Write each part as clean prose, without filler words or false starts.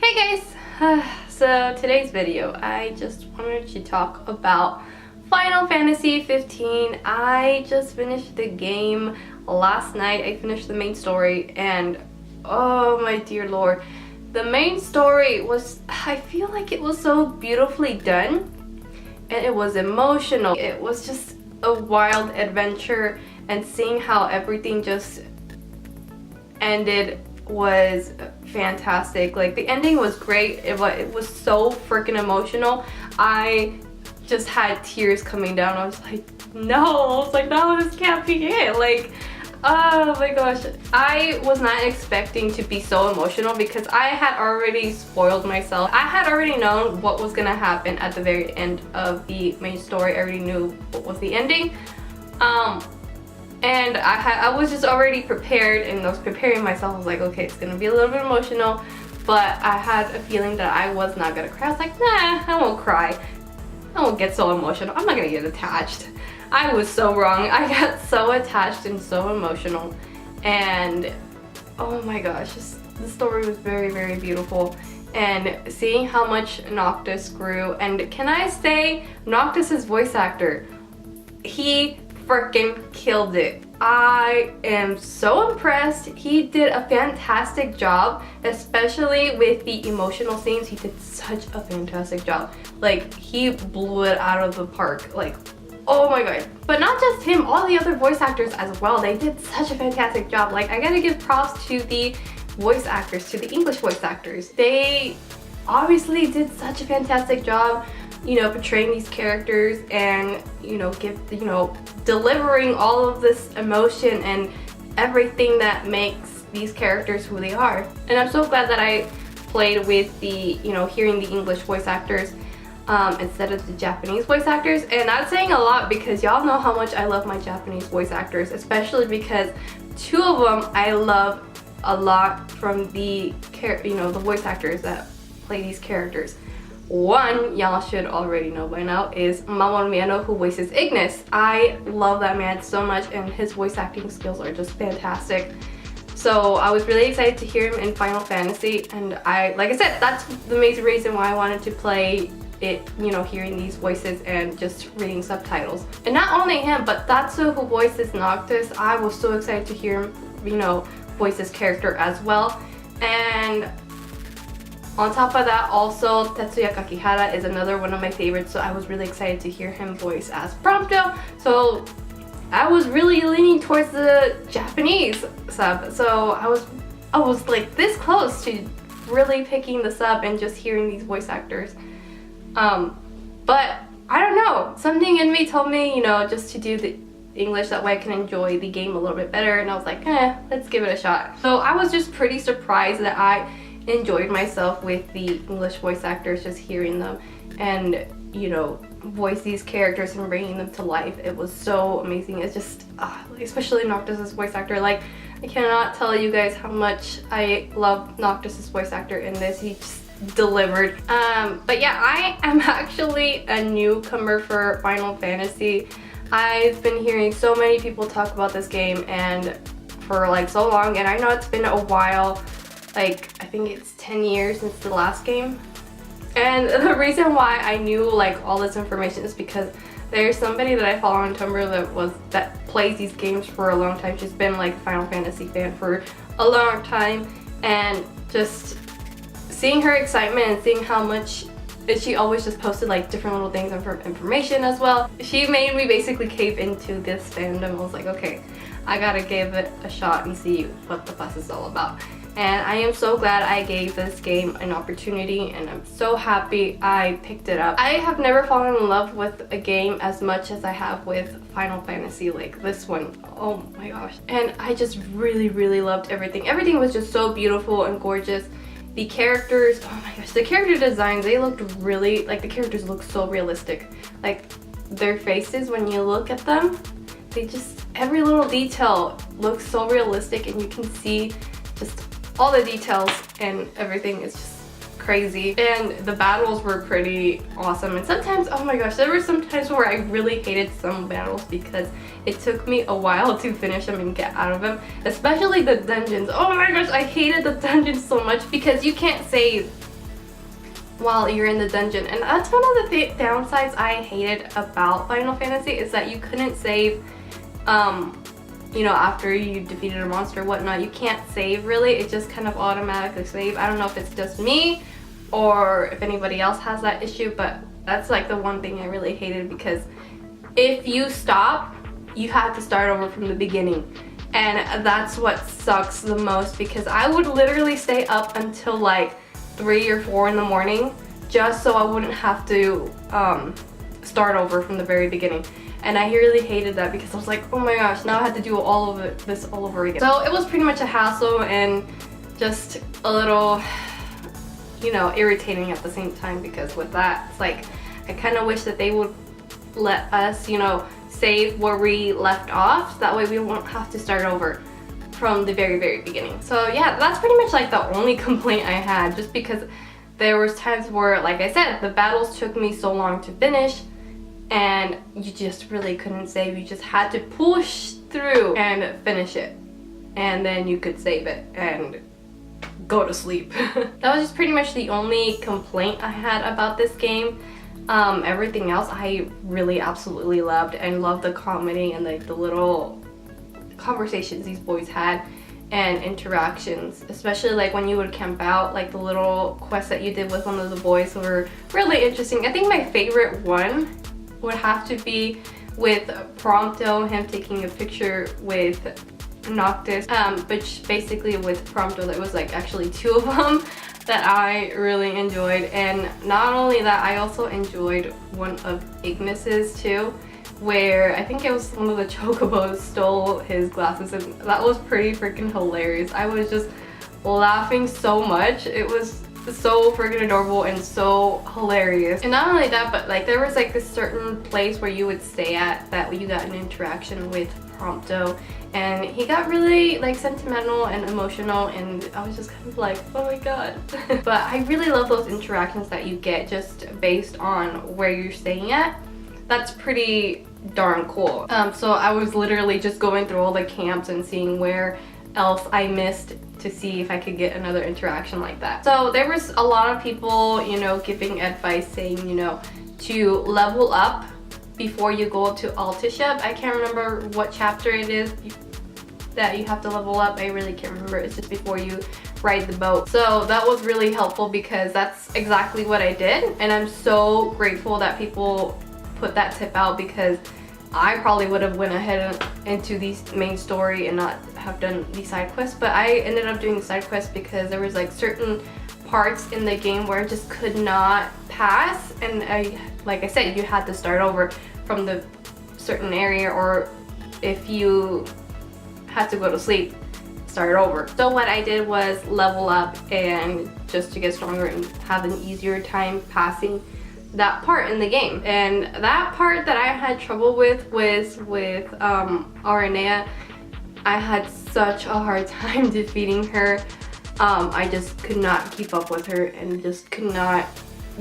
Hey guys! So today's video, I just wanted to talk about Final Fantasy 15. I just finished the game last night. I finished the main story and oh my dear lord. The main story was, I feel like it was so beautifully done and it was emotional. It was just a wild adventure, and seeing how everything just ended was fantastic. Like, the ending was great. It was so freaking emotional. I just had tears coming down. I was like, no, this can't be it. Like, oh my gosh, I was not expecting to be so emotional because I had already spoiled myself. I had already known what was gonna happen at the very end of the main story. I already knew what was the ending. And I was just already prepared, and I was preparing myself. I was like, okay, it's gonna be a little bit emotional, but I had a feeling that I was not gonna cry. I was like, nah, I won't cry. I won't get so emotional. I'm not gonna get attached. I was so wrong. I got so attached and so emotional, and oh my gosh, the story was very, very beautiful. And seeing how much Noctis grew, and can I say, Noctis's voice actor, he freaking killed it. I am so impressed. He did a fantastic job, especially with the emotional scenes. He did such a fantastic job. Like, he blew it out of the park. Like, oh my god. But not just him, all the other voice actors as well. They did such a fantastic job. Like, I gotta give props to the voice actors, to the English voice actors. They obviously did such a fantastic job, you know, portraying these characters and, you know, delivering all of this emotion and everything that makes these characters who they are. And I'm so glad that I played with the, you know, hearing the English voice actors instead of the Japanese voice actors. And that's saying a lot because y'all know how much I love my Japanese voice actors, especially because two of them I love a lot from the the voice actors that play these characters. One, y'all should already know by now, is Mamoru Miano, who voices Ignis. I love that man so much, and his voice acting skills are just fantastic. So I was really excited to hear him in Final Fantasy, and like I said, that's the main reason why I wanted to play it, you know, hearing these voices and just reading subtitles. And not only him, but Tatsu, who voices Noctis, I was so excited to hear him, you know, voice his character as well. And on top of that, also Tetsuya Kakihara is another one of my favorites, so I was really excited to hear him voice as Prompto. So I was really leaning towards the Japanese sub. So I was like this close to really picking the sub and just hearing these voice actors. But I don't know, something in me told me, you know, just to do the English, that way I can enjoy the game a little bit better, and I was like, let's give it a shot. So I was just pretty surprised that I enjoyed myself with the English voice actors, just hearing them and, you know, voice these characters and bringing them to life. It was so amazing. It's just especially Noctis's voice actor. Like, I cannot tell you guys how much I love Noctis's voice actor in this. He just delivered. But yeah, I am actually a newcomer for Final Fantasy. I've been hearing so many people talk about this game and for like so long, and I know it's been a while. Like, I think it's 10 years since the last game. And the reason why I knew like all this information is because there's somebody that I follow on Tumblr that plays these games for a long time. She's been like a Final Fantasy fan for a long time, and just seeing her excitement and seeing how much she always just posted like different little things and information as well. She made me basically cave into this fandom. I was like, okay, I gotta give it a shot and see what the fuss is all about. And I am so glad I gave this game an opportunity, and I'm so happy I picked it up. I have never fallen in love with a game as much as I have with Final Fantasy, like this one. Oh my gosh. And I just really, really loved everything. Everything was just so beautiful and gorgeous. The characters, oh my gosh, the character designs, they looked really, like, the characters look so realistic. Like, their faces, when you look at them, they just, every little detail looks so realistic, and you can see just all the details, and everything is just crazy. And the battles were pretty awesome, and sometimes, oh my gosh, there were some times where I really hated some battles because it took me a while to finish them and get out of them, especially the dungeons. Oh my gosh, I hated the dungeons so much because you can't save while you're in the dungeon. And that's one of the downsides I hated about Final Fantasy, is that you couldn't save, you know, after you defeated a monster or whatnot. You can't save really, it just kind of automatically save. I don't know if it's just me or if anybody else has that issue, but that's like the one thing I really hated, because if you stop, you have to start over from the beginning. And that's what sucks the most, because I would literally stay up until like 3 or 4 in the morning just so I wouldn't have to start over from the very beginning. And I really hated that, because I was like, oh my gosh, now I had to do all of this all over again. So it was pretty much a hassle and just a little, you know, irritating at the same time, because with that, it's like, I kind of wish that they would let us, you know, save where we left off, so that way we won't have to start over from the very beginning. So yeah, that's pretty much like the only complaint I had, just because there was times where, like I said, the battles took me so long to finish and you just really couldn't save. You just had to push through and finish it, and then you could save it and go to sleep. That was just pretty much the only complaint I had about this game. Everything else I really absolutely loved, and loved the comedy and like the little conversations these boys had and interactions, especially like when you would camp out, like the little quests that you did with one of the boys were really interesting. I think my favorite one would have to be with Prompto, him taking a picture with Noctis, which basically with Prompto there was like actually 2 of them that I really enjoyed. And not only that, I also enjoyed one of Ignis's too, where I think it was one of the chocobos stole his glasses, and that was pretty freaking hilarious. I was just laughing so much. It was so freaking adorable and so hilarious. And not only that, but like there was like this certain place where you would stay at that you got an interaction with Prompto, and he got really like sentimental and emotional, and I was just kind of like, oh my god. But I really love those interactions that you get just based on where you're staying at. That's pretty darn cool. So I was literally just going through all the camps and seeing where else I missed to see if I could get another interaction like that. So there was a lot of people, you know, giving advice saying, you know, to level up before you go to Altisha. I can't remember what chapter it is that you have to level up. I really can't remember. It's just before you ride the boat. So that was really helpful, because that's exactly what I did, and I'm so grateful that people put that tip out, because I probably would have went ahead into the main story and not have done the side quests. But I ended up doing the side quests because there was like certain parts in the game where I just could not pass, and like I said, you had to start over from the certain area, or if you had to go to sleep, start over. So what I did was level up, and just to get stronger and have an easier time passing that part in the game. And that part that I had trouble with was with Aranea. I had such a hard time defeating her. I just could not keep up with her and just could not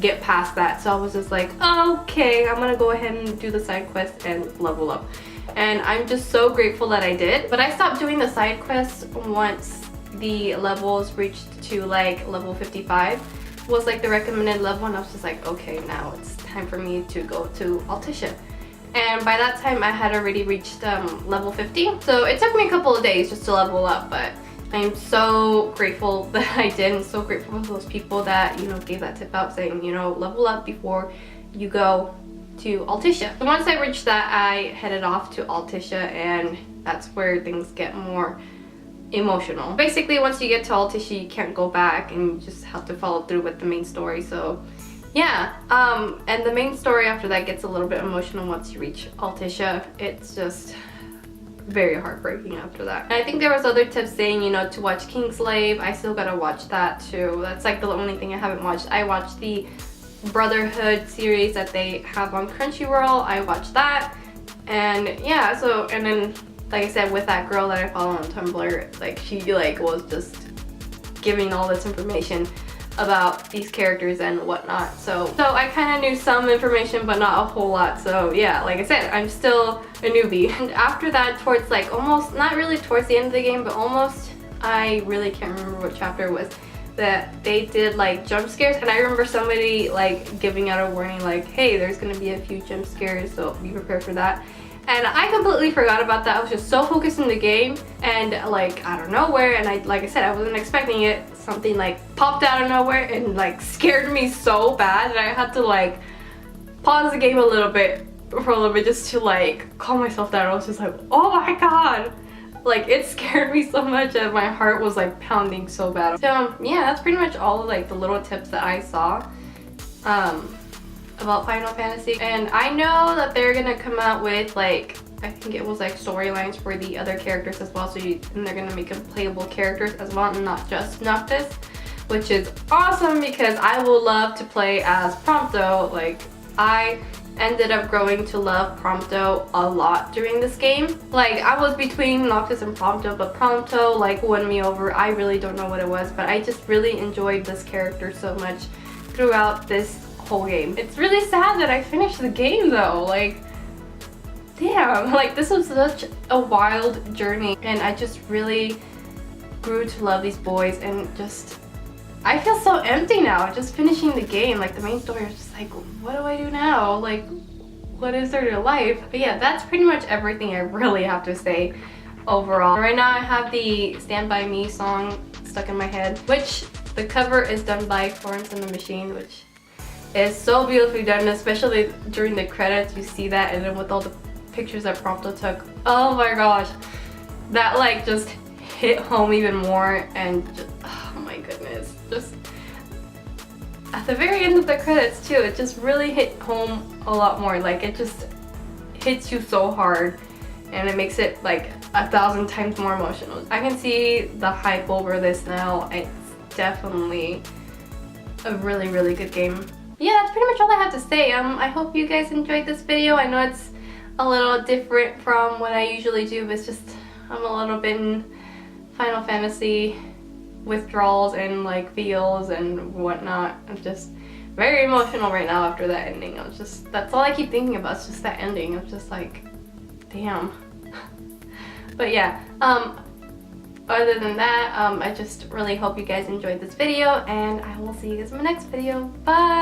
get past that. So I was just like, okay, I'm gonna go ahead and do the side quest and level up. And I'm just so grateful that I did. But I stopped doing the side quests once the levels reached to like level 55 was like the recommended level, and I was just like, okay, now it's time for me to go to Altisha. And by that time I had already reached level 50. So it took me a couple of days just to level up, but I'm so grateful that I did. I'm so grateful for those people that, you know, gave that tip out saying, you know, level up before you go to Altisha. So once I reached that, I headed off to Altisha, and that's where things get more emotional. Basically, once you get to Altisha, you can't go back, and you just have to follow through with the main story. So yeah, and the main story after that gets a little bit emotional once you reach Altisha. It's just very heartbreaking after that. And I think there was other tips saying, you know, to watch Kingslave. I still gotta watch that too. That's like the only thing I haven't watched. I watched the Brotherhood series that they have on Crunchyroll. I watched that, and yeah, so, and then like I said, with that girl that I follow on Tumblr, like she like was just giving all this information about these characters and whatnot. So I kind of knew some information, but not a whole lot. So yeah, like I said, I'm still a newbie. And after that, towards like almost, not really towards the end of the game, but almost, I really can't remember what chapter it was. that they did like jump scares, and I remember somebody like giving out a warning like, hey, there's gonna be a few jump scares, so be prepared for that. And I completely forgot about that. I was just so focused in the game, and like out of nowhere, and like I said, I wasn't expecting it, something like popped out of nowhere and like scared me so bad that I had to like pause the game a little bit just to like calm myself down. I was just like, oh my god, like it scared me so much that my heart was like pounding so bad. So yeah, that's pretty much all of like the little tips that I saw about Final Fantasy. And I know that they're gonna come out with like, I think it was like storylines for the other characters as well, so and they're gonna make them playable characters as well and not just Noctis, which is awesome because I will love to play as Prompto. Like I ended up growing to love Prompto a lot during this game. Like I was between Noctis and Prompto, but Prompto like won me over. I really don't know what it was, but I just really enjoyed this character so much throughout this whole game. It's really sad that I finished the game though. Like damn, like this was such a wild journey, and I just really grew to love these boys, and just I feel so empty now just finishing the game. Like the main story is just like, what do I do now? Like what is there to life? But yeah, that's pretty much everything I really have to say overall. Right now I have the Stand By Me song stuck in my head, which the cover is done by Florence and the Machine, which is so beautifully done, especially during the credits you see that, and then with all the pictures that Prompto took. Oh my gosh, that like just hit home even more, and just, oh my goodness, just at the very end of the credits too, it just really hit home a lot more. Like it just hits you so hard, and it makes it like 1,000 times more emotional. I can see the hype over this now. It's definitely a really, really good game. Yeah, that's pretty much all I have to say. I hope you guys enjoyed this video. I know it's a little different from what I usually do, but it's just I'm a little bit in Final Fantasy withdrawals and like feels and whatnot. I'm just very emotional right now after that ending. I'm just, that's all I keep thinking about, it's just that ending. I'm just like, damn. But yeah, other than that, I just really hope you guys enjoyed this video, and I will see you guys in my next video. Bye!